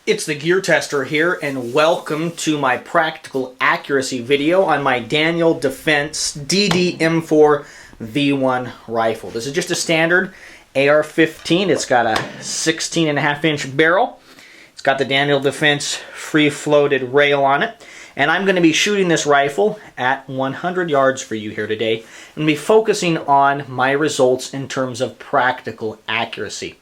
It's the Gear Tester here, and welcome to my practical accuracy video on my Daniel Defense DD-M4 V1 rifle. This is just a standard AR-15. It's got a 16.5-inch barrel. It's got the Daniel Defense free-floated rail on it. And I'm going to be shooting this rifle at 100 yards for you here today. I'm going to be focusing on my results in terms of practical accuracy.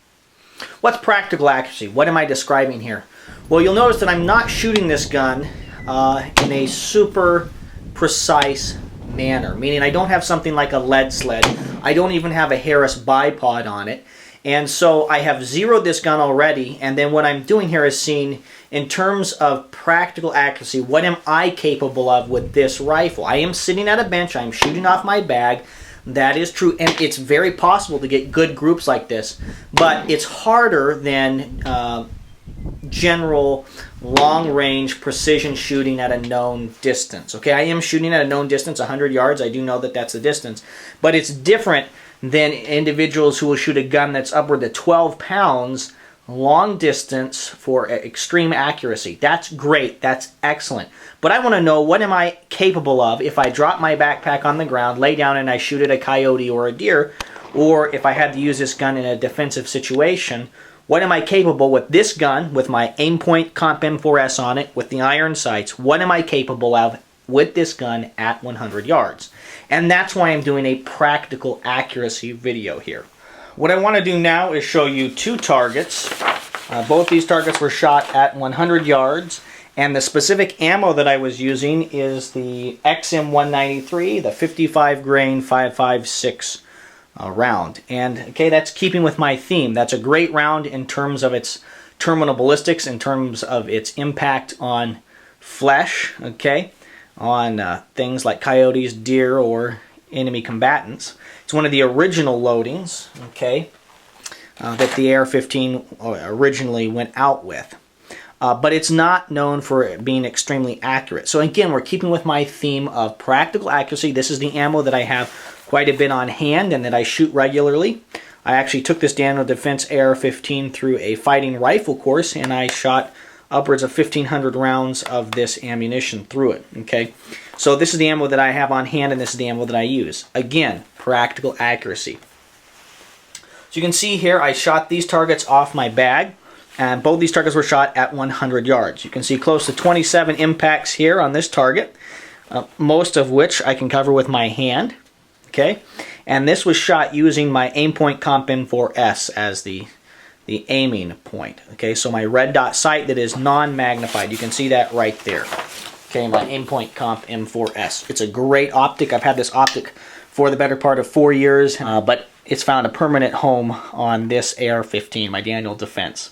What's practical accuracy? What am I describing here? Well, you'll notice that I'm not shooting this gun in a super precise manner, meaning I don't have something like a lead sled. I don't even have a Harris bipod on it. And so I have zeroed this gun already, and then what I'm doing here is seeing, in terms of practical accuracy, what am I capable of with this rifle? I am sitting at a bench, I'm shooting off my bag. That is true, and it's very possible to get good groups like this, but it's harder than general long-range precision shooting at a known distance. Okay, I am shooting at a known distance, 100 yards. I do know that that's the distance, but it's different than individuals who will shoot a gun that's upward to 12 pounds long distance for extreme accuracy. That's great, that's excellent. But I want to know, what am I capable of if I drop my backpack on the ground, lay down, and I shoot at a coyote or a deer, or if I had to use this gun in a defensive situation? What am I capable with this gun, with my Aimpoint Comp M4S on it, with the iron sights? What am I capable of with this gun at 100 yards? And that's why I'm doing a practical accuracy video here. What I want to do now is show you two targets. Both these targets were shot at 100 yards, and the specific ammo that I was using is the XM193, the 55 grain 5.56 round. And okay, that's keeping with my theme. That's a great round in terms of its terminal ballistics, in terms of its impact on flesh, okay, on things like coyotes, deer, or enemy combatants. It's one of the original loadings, okay, that the AR-15 originally went out with. But it's not known for being extremely accurate. So again, we're keeping with my theme of practical accuracy. This is the ammo that I have quite a bit on hand and that I shoot regularly. I actually took this Daniel Defense AR-15 through a fighting rifle course, and I shot upwards of 1,500 rounds of this ammunition through it. Okay, so this is the ammo that I have on hand, and this is the ammo that I use. Again, practical accuracy. So you can see here, I shot these targets off my bag, and both these targets were shot at 100 yards. You can see close to 27 impacts here on this target, most of which I can cover with my hand. Okay, and this was shot using my Aimpoint Comp M4S as the aiming point. Okay, so my red dot sight that is non-magnified. You can see that right there. Okay, my Aimpoint Comp M4S. It's a great optic. I've had this optic for the better part of 4 years, but it's found a permanent home on this AR-15, my Daniel Defense.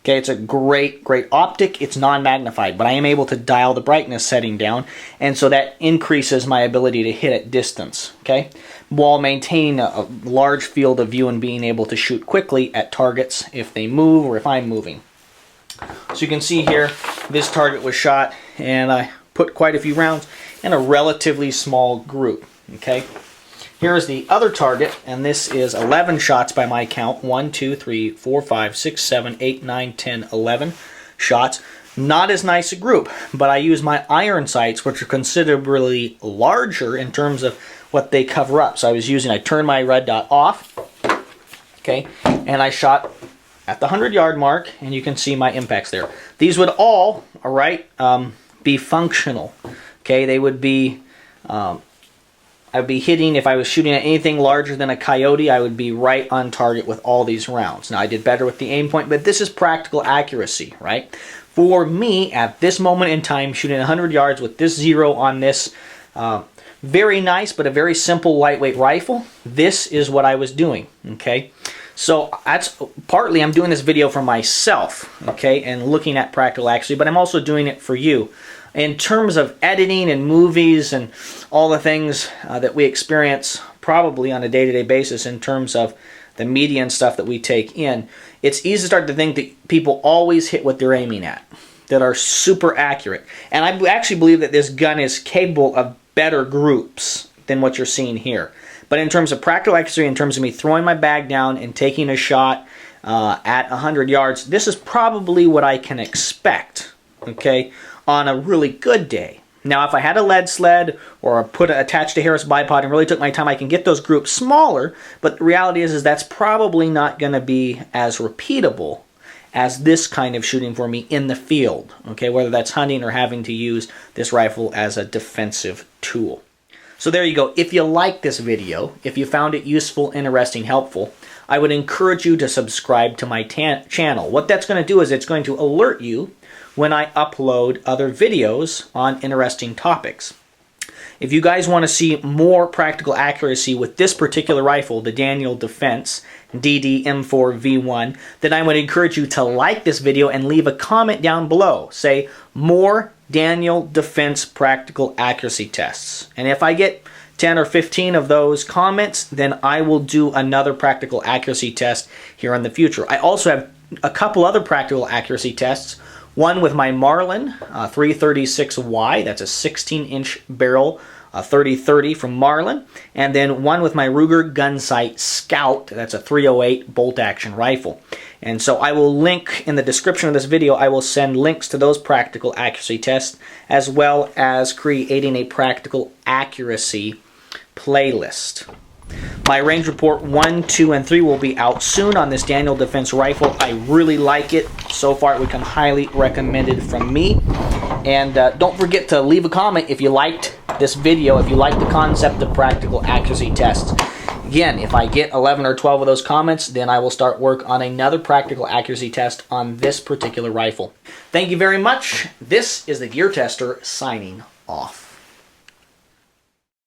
Okay, it's a great optic. It's non-magnified, but I am able to dial the brightness setting down, and so that increases my ability to hit at distance, okay, while maintaining a large field of view and being able to shoot quickly at targets if they move or if I'm moving. So you can see here, this target was shot, and I put quite a few rounds in a relatively small group, okay. Here's the other target, and this is 11 shots by my count. 1, 2, 3, 4, 5, 6, 7, 8, 9, 10, 11 shots. Not as nice a group, but I use my iron sights, which are considerably larger in terms of what they cover up. So I turned my red dot off, okay, and I shot at the 100-yard mark, and you can see my impacts there. These would all right, be functional, okay. They would be I would be hitting, if I was shooting at anything larger than a coyote, I would be right on target with all these rounds. Now, I did better with the aim point, but this is practical accuracy, right? For me, at this moment in time, shooting 100 yards with this zero on this very nice but a very simple lightweight rifle, this is what I was doing, okay? So that's partly I'm doing this video for myself, okay, and looking at practical accuracy, but I'm also doing it for you. In terms of editing and movies and all the things that we experience probably on a day-to-day basis in terms of the media and stuff that we take in, it's easy to start to think that people always hit what they're aiming at, that are super accurate. And I actually believe that this gun is capable of better groups than what you're seeing here. But in terms of practical accuracy, in terms of me throwing my bag down and taking a shot at 100 yards, this is probably what I can expect, okay, on a really good day. Now, if I had a lead sled or attached a Harris bipod and really took my time, I can get those groups smaller, but the reality is that's probably not going to be as repeatable as this kind of shooting for me in the field, okay, whether that's hunting or having to use this rifle as a defensive tool. So there you go. If you like this video, if you found it useful, interesting, helpful, I would encourage you to subscribe to my channel. What that's going to do is it's going to alert you when I upload other videos on interesting topics. If you guys want to see more practical accuracy with this particular rifle, the Daniel Defense DD-M4V1, then I would encourage you to like this video and leave a comment down below. Say, more Daniel Defense practical accuracy tests. And if I get 10 or 15 of those comments, then I will do another practical accuracy test here in the future. I also have a couple other practical accuracy tests. One with my Marlin 336Y, that's a 16-inch barrel, 30-30 from Marlin, and then one with my Ruger Gunsight Scout, that's a 308 bolt-action rifle. And so I will link in the description of this video, I will send links to those practical accuracy tests, as well as creating a practical accuracy playlist. My range report 1, 2, and 3 will be out soon on this Daniel Defense rifle. I really like it. So far, it would come highly recommended from me. And don't forget to leave a comment if you liked this video, if you like the concept of practical accuracy tests. Again, if I get 11 or 12 of those comments, then I will start work on another practical accuracy test on this particular rifle. Thank you very much. This is the Gear Tester signing off.